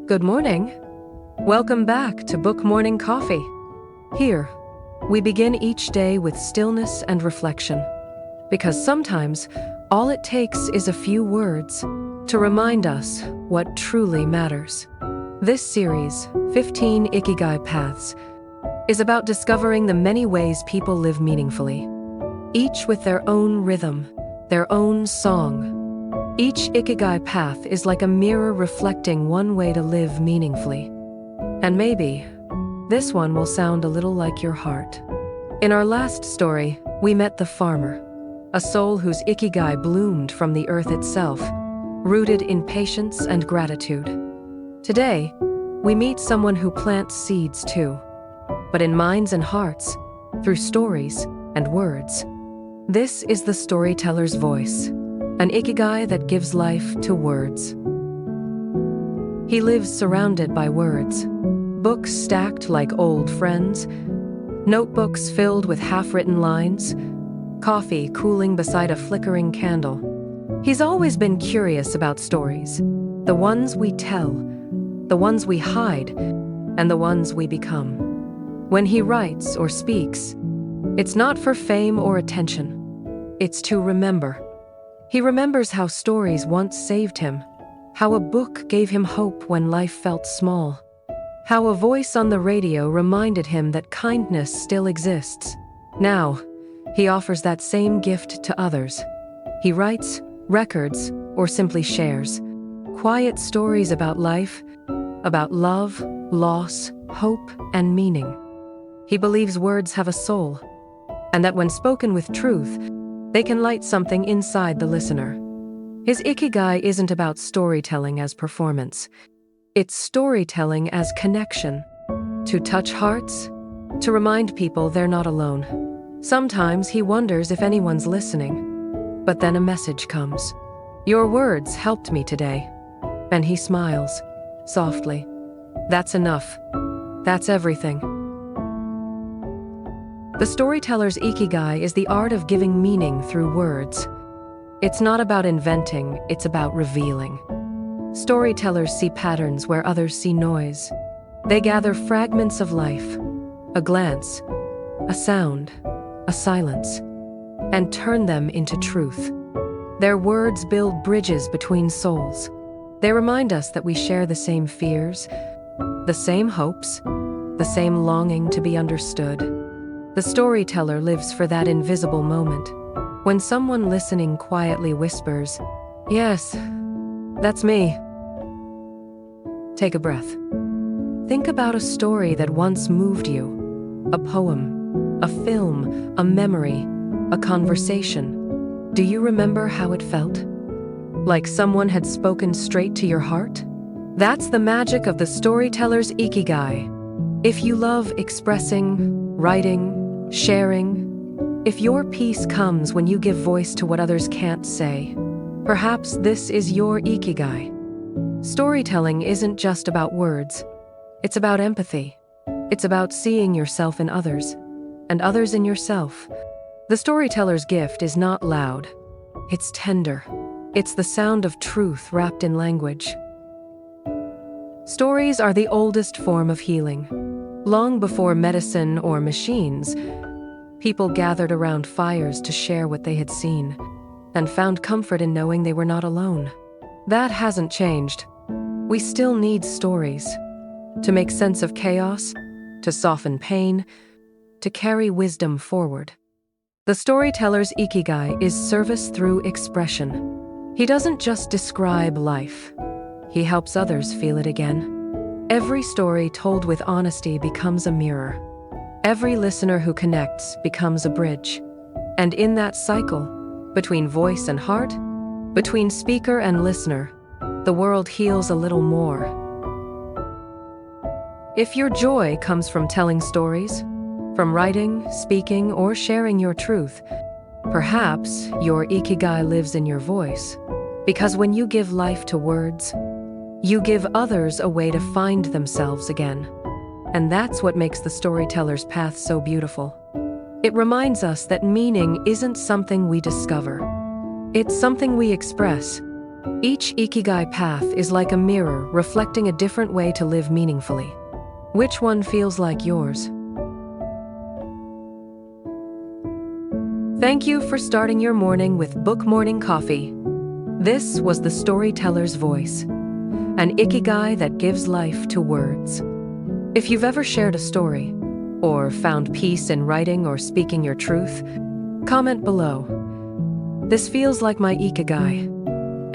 Good morning. Welcome back to Book Morning Coffee. Here, we begin each day with stillness and reflection, because sometimes all it takes is a few words to remind us what truly matters. This series, 15 Ikigai Paths, is about discovering the many ways people live meaningfully, each with their own rhythm, their own song. Each Ikigai path is like a mirror reflecting one way to live meaningfully. And maybe this one will sound a little like your heart. In our last story, we met the farmer, a soul whose Ikigai bloomed from the earth itself, rooted in patience and gratitude. Today, we meet someone who plants seeds too, but in minds and hearts, through stories and words. This is the storyteller's voice, an Ikigai that gives life to words. He lives surrounded by words, books stacked like old friends, notebooks filled with half-written lines, coffee cooling beside a flickering candle. He's always been curious about stories, the ones we tell, the ones we hide, and the ones we become. When he writes or speaks, it's not for fame or attention. It's to remember. He remembers how stories once saved him, how a book gave him hope when life felt small, how a voice on the radio reminded him that kindness still exists. Now, he offers that same gift to others. He writes, records, or simply shares quiet stories about life, about love, loss, hope, and meaning. He believes words have a soul, and that when spoken with truth, they can light something inside the listener. His Ikigai isn't about storytelling as performance. It's storytelling as connection, to touch hearts, to remind people they're not alone. Sometimes he wonders if anyone's listening, but then a message comes. Your words helped me today. And he smiles, softly. That's enough. That's everything. The storyteller's Ikigai is the art of giving meaning through words. It's not about inventing, it's about revealing. Storytellers see patterns where others see noise. They gather fragments of life, a glance, a sound, a silence, and turn them into truth. Their words build bridges between souls. They remind us that we share the same fears, the same hopes, the same longing to be understood. The storyteller lives for that invisible moment, when someone listening quietly whispers, "Yes, that's me." Take a breath. Think about a story that once moved you, a poem, a film, a memory, a conversation. Do you remember how it felt? Like someone had spoken straight to your heart? That's the magic of the storyteller's Ikigai. If you love expressing, writing, sharing, if your peace comes when you give voice to what others can't say, perhaps this is your Ikigai. Storytelling isn't just about words. It's about empathy. It's about seeing yourself in others, and others in yourself. The storyteller's gift is not loud. It's tender. It's the sound of truth wrapped in language. Stories are the oldest form of healing. Long before medicine or machines, people gathered around fires to share what they had seen, and found comfort in knowing they were not alone. That hasn't changed. We still need stories, to make sense of chaos, to soften pain, to carry wisdom forward. The storyteller's Ikigai is service through expression. He doesn't just describe life. He helps others feel it again. Every story told with honesty becomes a mirror. Every listener who connects becomes a bridge. And in that cycle, between voice and heart, between speaker and listener, the world heals a little more. If your joy comes from telling stories, from writing, speaking, or sharing your truth, perhaps your Ikigai lives in your voice. Because when you give life to words, you give others a way to find themselves again. And that's what makes the storyteller's path so beautiful. It reminds us that meaning isn't something we discover. It's something we express, Each Ikigai path is like a mirror reflecting a different way to live meaningfully. Which one feels like yours? Thank you for starting your morning with Book Morning Coffee. This was the Storyteller's voice, an Ikigai that gives life to words. If you've ever shared a story, or found peace in writing or speaking your truth, comment below. This feels like my Ikigai.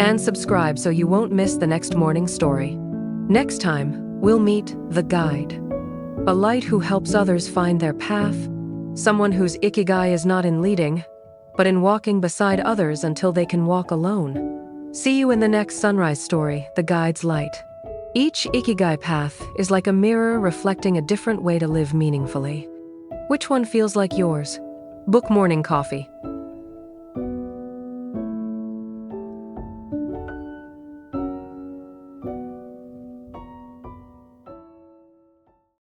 And subscribe so you won't miss the next morning story. Next time, we'll meet the guide, a light who helps others find their path, someone whose Ikigai is not in leading, but in walking beside others until they can walk alone. See you in the next sunrise story, The Guide's Light. Each Ikigai path is like a mirror reflecting a different way to live meaningfully. Which one feels like yours? Book Morning Coffee.